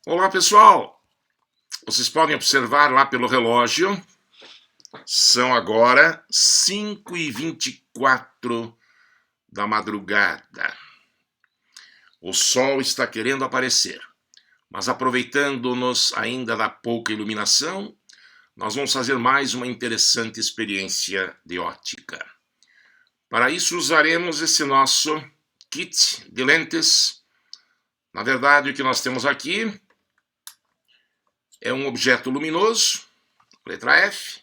Olá pessoal, vocês podem observar lá pelo relógio, são agora 5h24 da madrugada. O sol está querendo aparecer, mas aproveitando-nos ainda da pouca iluminação, nós vamos fazer mais uma interessante experiência de ótica. Para isso usaremos esse nosso kit de lentes. Na verdade, o que nós temos aqui é um objeto luminoso, letra F,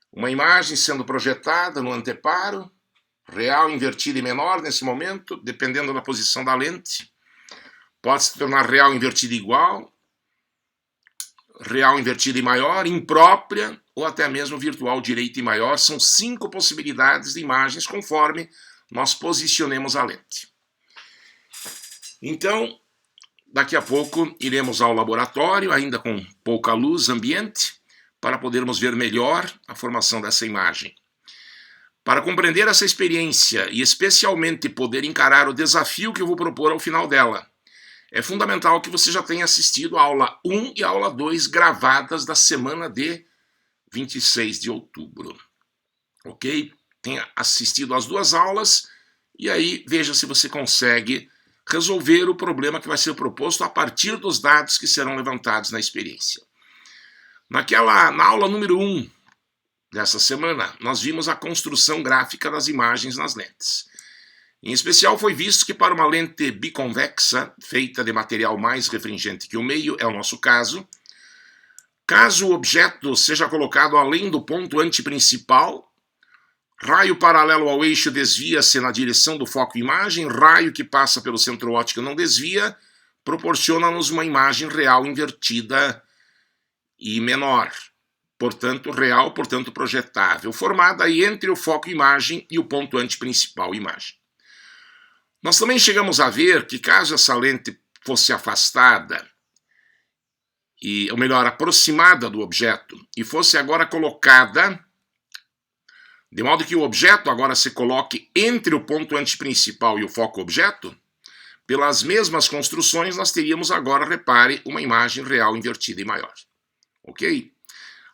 uma imagem sendo projetada no anteparo, real, invertida e menor nesse momento, dependendo da posição da lente. Pode se tornar real, invertida igual, real, invertida e maior, imprópria ou até mesmo virtual, direita e maior. São 5 possibilidades de imagens conforme nós posicionemos a lente. Então, daqui a pouco iremos ao laboratório, ainda com pouca luz ambiente, para podermos ver melhor a formação dessa imagem. Para compreender essa experiência e especialmente poder encarar o desafio que eu vou propor ao final dela, é fundamental que você já tenha assistido a aula 1 e a aula 2 gravadas da semana de 26 de outubro. Ok? Tenha assistido as 2 aulas e aí veja se você consegue resolver o problema que vai ser proposto a partir dos dados que serão levantados na experiência. Na aula número 1 dessa semana, nós vimos a construção gráfica das imagens nas lentes. Em especial foi visto que para uma lente biconvexa, feita de material mais refringente que o meio, é o nosso caso, caso o objeto seja colocado além do ponto antiprincipal, raio paralelo ao eixo desvia-se na direção do foco imagem, raio que passa pelo centro óptico não desvia, proporciona-nos uma imagem real invertida e menor, portanto real, portanto projetável, formada aí entre o foco imagem e o ponto antiprincipal imagem. Nós também chegamos a ver que caso essa lente fosse afastada, ou melhor, aproximada do objeto, e fosse agora colocada de modo que o objeto agora se coloque entre o ponto antiprincipal e o foco objeto, pelas mesmas construções nós teríamos agora, repare, uma imagem real invertida e maior. Ok?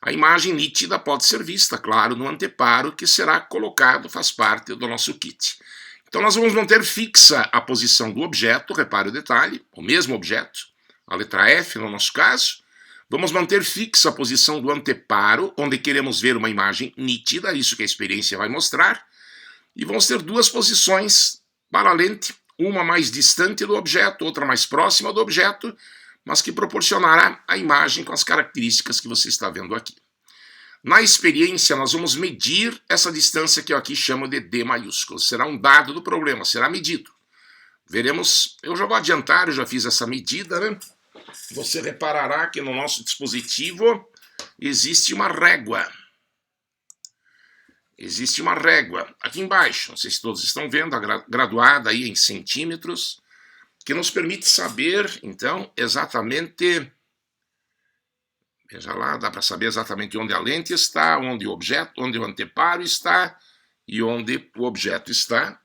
A imagem nítida pode ser vista, claro, no anteparo que será colocado, faz parte do nosso kit. Então nós vamos manter fixa a posição do objeto, repare o detalhe, o mesmo objeto, a letra F no nosso caso. Vamos manter fixa a posição do anteparo, onde queremos ver uma imagem nítida, isso que a experiência vai mostrar. E vamos ter 2 posições para a lente, uma mais distante do objeto, outra mais próxima do objeto, mas que proporcionará a imagem com as características que você está vendo aqui. Na experiência, nós vamos medir essa distância que eu aqui chamo de D maiúsculo. Será um dado do problema, será medido. Veremos, eu já vou adiantar, eu já fiz essa medida, né? Você reparará que no nosso dispositivo existe uma régua. Existe uma régua aqui embaixo, não sei se todos estão vendo, graduada aí em centímetros, que nos permite saber, então, exatamente, veja lá, dá para saber exatamente onde a lente está, onde o objeto, onde o anteparo está e onde o objeto está.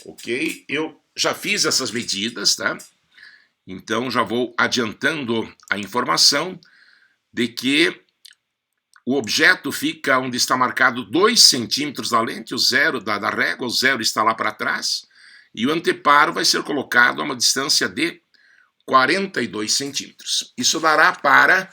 Ok? Eu já fiz essas medidas, tá? Então já vou adiantando a informação de que o objeto fica onde está marcado 2 centímetros da lente, o zero da régua, o zero está lá para trás, e o anteparo vai ser colocado a uma distância de 42 centímetros. Isso dará para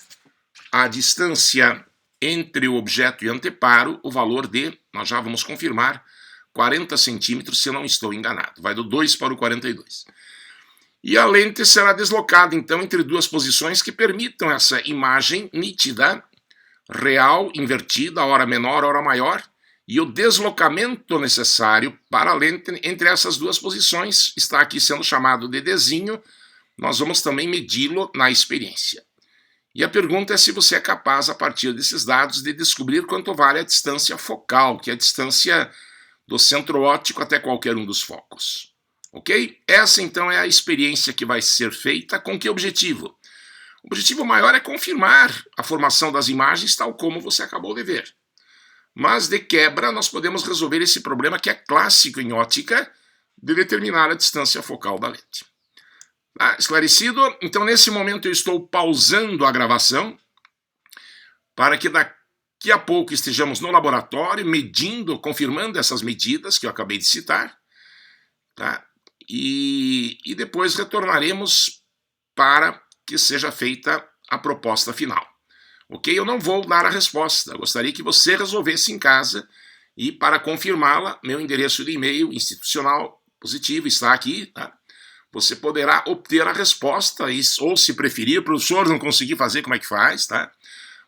a distância entre o objeto e o anteparo o valor de, nós já vamos confirmar, 40 centímetros, se eu não estou enganado. Vai do 2 para o 42. E a lente será deslocada, então, entre 2 posições que permitam essa imagem nítida, real, invertida, hora menor, hora maior, e o deslocamento necessário para a lente entre essas 2 posições está aqui sendo chamado de Dzinho. Nós vamos também medi-lo na experiência. E a pergunta é se você é capaz, a partir desses dados, de descobrir quanto vale a distância focal, que é a distância do centro óptico até qualquer um dos focos. Ok? Essa, então, é a experiência que vai ser feita. Com que objetivo? O objetivo maior é confirmar a formação das imagens tal como você acabou de ver. Mas, de quebra, nós podemos resolver esse problema que é clássico em ótica, de determinar a distância focal da lente. Tá esclarecido? Então, nesse momento, eu estou pausando a gravação para que daqui a pouco estejamos no laboratório, medindo, confirmando essas medidas que eu acabei de citar, tá? E depois retornaremos para que seja feita a proposta final. Ok? Eu não vou dar a resposta, eu gostaria que você resolvesse em casa e para confirmá-la, meu endereço de e-mail institucional positivo está aqui, tá? Você poderá obter a resposta, ou se preferir, o professor não conseguir fazer, como é que faz, tá?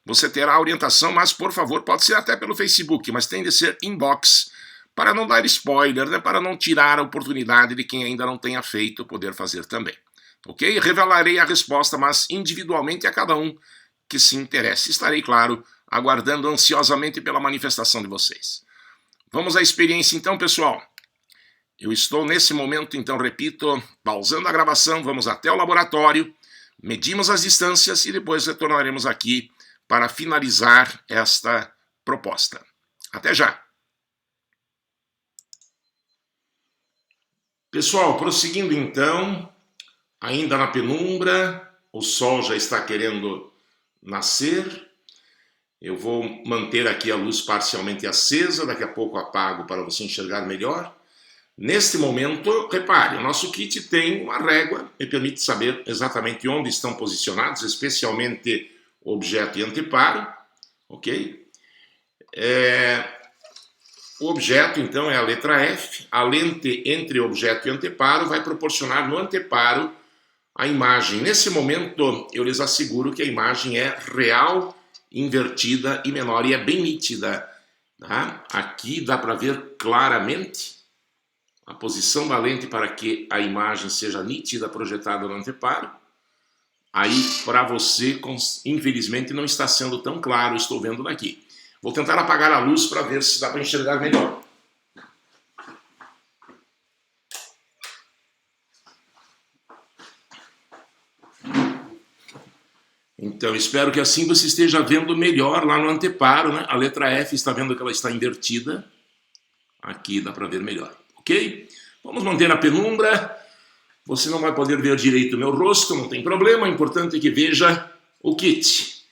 Você terá a orientação, mas por favor, pode ser até pelo Facebook, mas tem de ser inbox, para não dar spoiler, né? Para não tirar a oportunidade de quem ainda não tenha feito poder fazer também. Ok? Revelarei a resposta, mas individualmente a cada um que se interesse. Estarei, claro, aguardando ansiosamente pela manifestação de vocês. Vamos à experiência então, pessoal. Eu estou nesse momento, então, repito, pausando a gravação, vamos até o laboratório, medimos as distâncias e depois retornaremos aqui para finalizar esta proposta. Até já! Pessoal, prosseguindo então, ainda na penumbra, o sol já está querendo nascer. Eu vou manter aqui a luz parcialmente acesa, daqui a pouco apago para você enxergar melhor. Neste momento, repare, o nosso kit tem uma régua, me permite saber exatamente onde estão posicionados, especialmente objeto e anteparo, ok? O objeto, então, é a letra F. A lente entre objeto e anteparo vai proporcionar no anteparo a imagem. Nesse momento, eu lhes asseguro que a imagem é real, invertida e menor, e é bem nítida. Tá? Aqui dá para ver claramente a posição da lente para que a imagem seja nítida projetada no anteparo. Aí, para você, infelizmente, não está sendo tão claro, estou vendo daqui. Vou tentar apagar a luz para ver se dá para enxergar melhor. Então, espero que assim você esteja vendo melhor lá no anteparo, né? A letra F está vendo que ela está invertida. Aqui dá para ver melhor, ok? Vamos manter a penumbra. Você não vai poder ver direito o meu rosto, não tem problema. O importante é que veja o kit.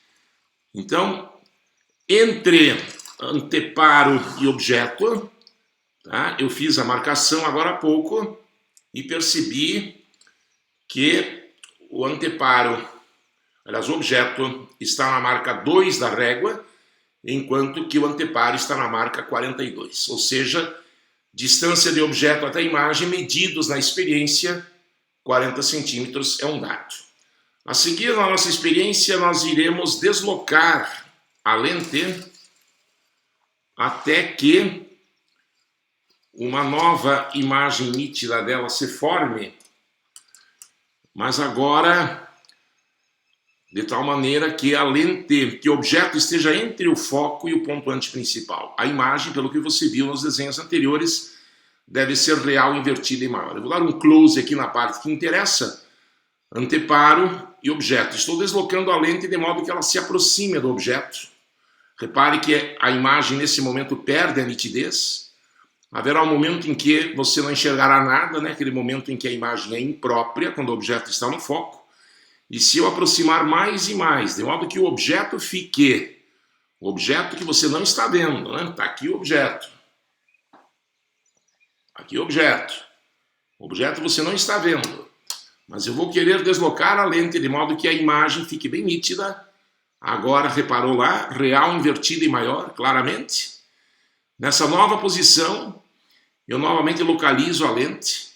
Então, entre anteparo e objeto, tá? Eu fiz a marcação agora há pouco e percebi que o anteparo, aliás, o objeto está na marca 2 da régua, enquanto que o anteparo está na marca 42. Ou seja, distância de objeto até imagem, medidos na experiência, 40 centímetros é um dado. A seguir, na nossa experiência, nós iremos deslocar a lente até que uma nova imagem nítida dela se forme, mas agora de tal maneira que a lente, que o objeto esteja entre o foco e o pontuante principal. A imagem, pelo que você viu nos desenhos anteriores, deve ser real, invertida e maior. Eu vou dar um close aqui na parte que interessa, anteparo e objeto. Estou deslocando a lente de modo que ela se aproxime do objeto. Repare que a imagem nesse momento perde a nitidez. Haverá um momento em que você não enxergará nada, né? Aquele momento em que a imagem é imprópria, quando o objeto está no foco. E se eu aproximar mais e mais, de modo que o objeto fique, o objeto que você não está vendo, né? Está aqui o objeto. Aqui o objeto. O objeto você não está vendo. Mas eu vou querer deslocar a lente de modo que a imagem fique bem nítida. Agora, reparou lá, real, invertida e maior, claramente. Nessa nova posição, eu novamente localizo a lente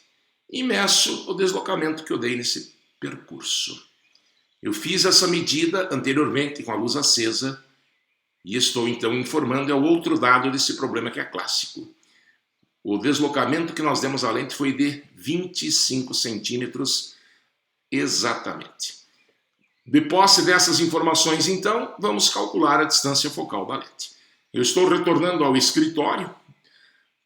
e meço o deslocamento que eu dei nesse percurso. Eu fiz essa medida anteriormente com a luz acesa e estou então informando, é o outro dado desse problema que é clássico. O deslocamento que nós demos à lente foi de 25 centímetros exatamente. De posse dessas informações, então, vamos calcular a distância focal da lente. Eu estou retornando ao escritório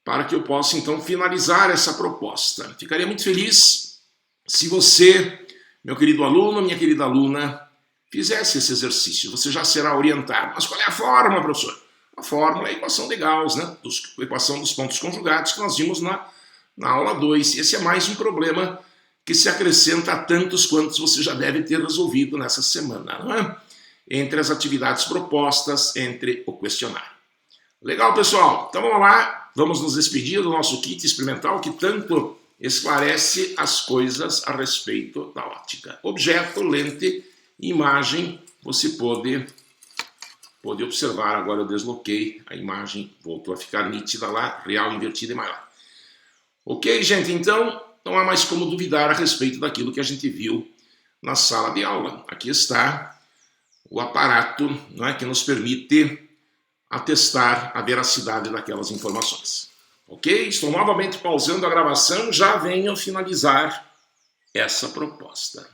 para que eu possa, então, finalizar essa proposta. Ficaria muito feliz se você, meu querido aluno, minha querida aluna, fizesse esse exercício. Você já será orientado. Mas qual é a fórmula, professor? A fórmula é a equação de Gauss, né? A equação dos pontos conjugados que nós vimos na aula 2. Esse é mais um problema que se acrescenta a tantos quantos você já deve ter resolvido nessa semana, não é? Entre as atividades propostas, entre o questionário. Legal, pessoal? Então vamos lá, vamos nos despedir do nosso kit experimental que tanto esclarece as coisas a respeito da óptica. Objeto, lente, imagem, você pode observar, agora eu desloquei, a imagem voltou a ficar nítida lá, real, invertida e maior. Ok, gente? Então não há mais como duvidar a respeito daquilo que a gente viu na sala de aula. Aqui está o aparato, não é, que nos permite atestar a veracidade daquelas informações. Ok? Estou novamente pausando a gravação, já venho finalizar essa proposta.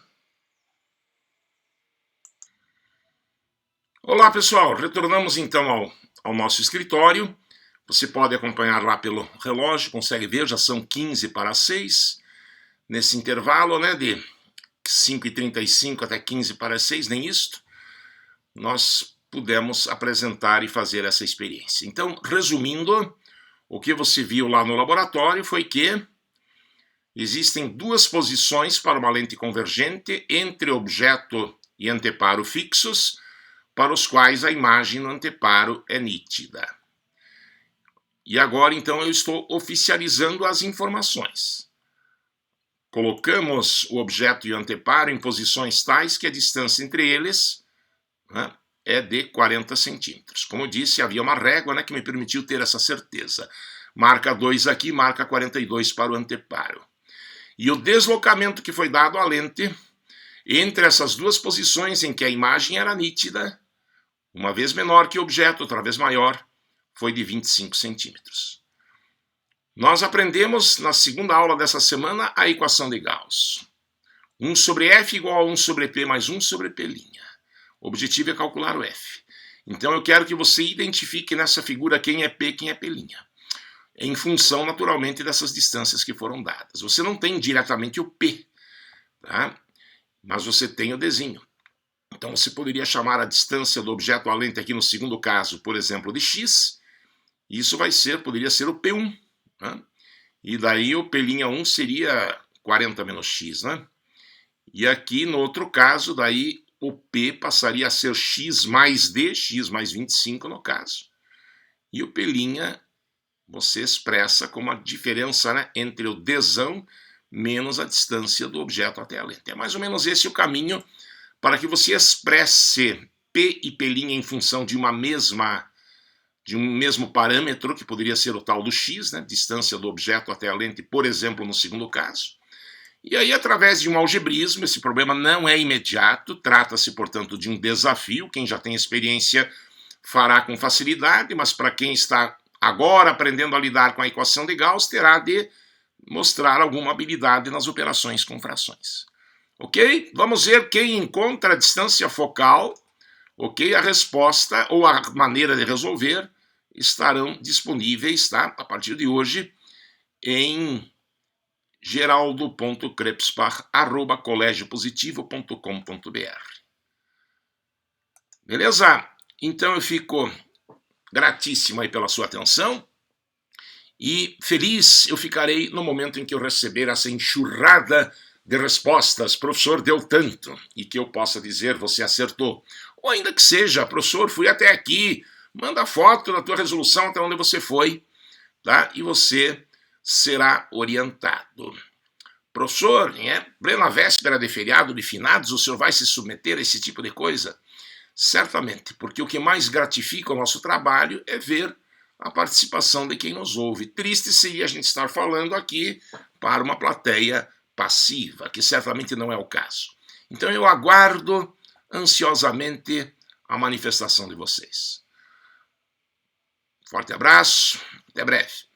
Olá, pessoal, retornamos então ao nosso escritório. Você pode acompanhar lá pelo relógio, consegue ver, já são 15 para 6. Nesse intervalo, né, de 5h35 até 15 para 6, nem isto, nós pudemos apresentar e fazer essa experiência. Então, resumindo, o que você viu lá no laboratório foi que existem duas posições para uma lente convergente entre objeto e anteparo fixos, para os quais a imagem no anteparo é nítida. E agora, então, eu estou oficializando as informações. Colocamos o objeto e o anteparo em posições tais que a distância entre eles, né, é de 40 centímetros. Como eu disse, havia uma régua, né, que me permitiu ter essa certeza. Marca 2 aqui, marca 42 para o anteparo. E o deslocamento que foi dado à lente entre essas duas posições em que a imagem era nítida, uma vez menor que o objeto, outra vez maior, foi de 25 centímetros. Nós aprendemos na segunda aula dessa semana a equação de Gauss. 1 sobre F igual a 1 sobre P mais 1 sobre P'. O objetivo é calcular o F. Então eu quero que você identifique nessa figura quem é P, quem é P'. Em função, naturalmente, dessas distâncias que foram dadas. Você não tem diretamente o P, tá? Mas você tem o Dzinho. Então você poderia chamar a distância do objeto à lente aqui no segundo caso, por exemplo, de x. Isso poderia ser o P1. Né? E daí o P'1 seria 40 menos x. Né? E aqui no outro caso, daí o P passaria a ser x mais d, x mais 25 no caso. E o P' você expressa como a diferença, né, entre o dzão menos a distância do objeto até a lente. É mais ou menos esse o caminho para que você expresse P e P' em função de um mesmo parâmetro, que poderia ser o tal do x, né, distância do objeto até a lente, por exemplo, no segundo caso. E aí, através de um algebrismo, esse problema não é imediato, trata-se, portanto, de um desafio. Quem já tem experiência fará com facilidade, mas para quem está agora aprendendo a lidar com a equação de Gauss, terá de mostrar alguma habilidade nas operações com frações. Ok? Vamos ver quem encontra a distância focal. Ok? A resposta ou a maneira de resolver estarão disponíveis, tá? A partir de hoje em geraldo.krepspar@colégiopositivo.com.br. Beleza? Então eu fico gratíssimo aí pela sua atenção e feliz eu ficarei no momento em que eu receber essa enxurrada de respostas. Professor, deu tanto, e que eu possa dizer, você acertou. Ou ainda que seja, professor, fui até aqui, manda foto da tua resolução até onde você foi, tá? E você será orientado. Professor, plena véspera de feriado de finados, o senhor vai se submeter a esse tipo de coisa? Certamente, porque o que mais gratifica o nosso trabalho é ver a participação de quem nos ouve. Triste seria a gente estar falando aqui para uma plateia passiva, que certamente não é o caso. Então eu aguardo ansiosamente a manifestação de vocês. Forte abraço, até breve.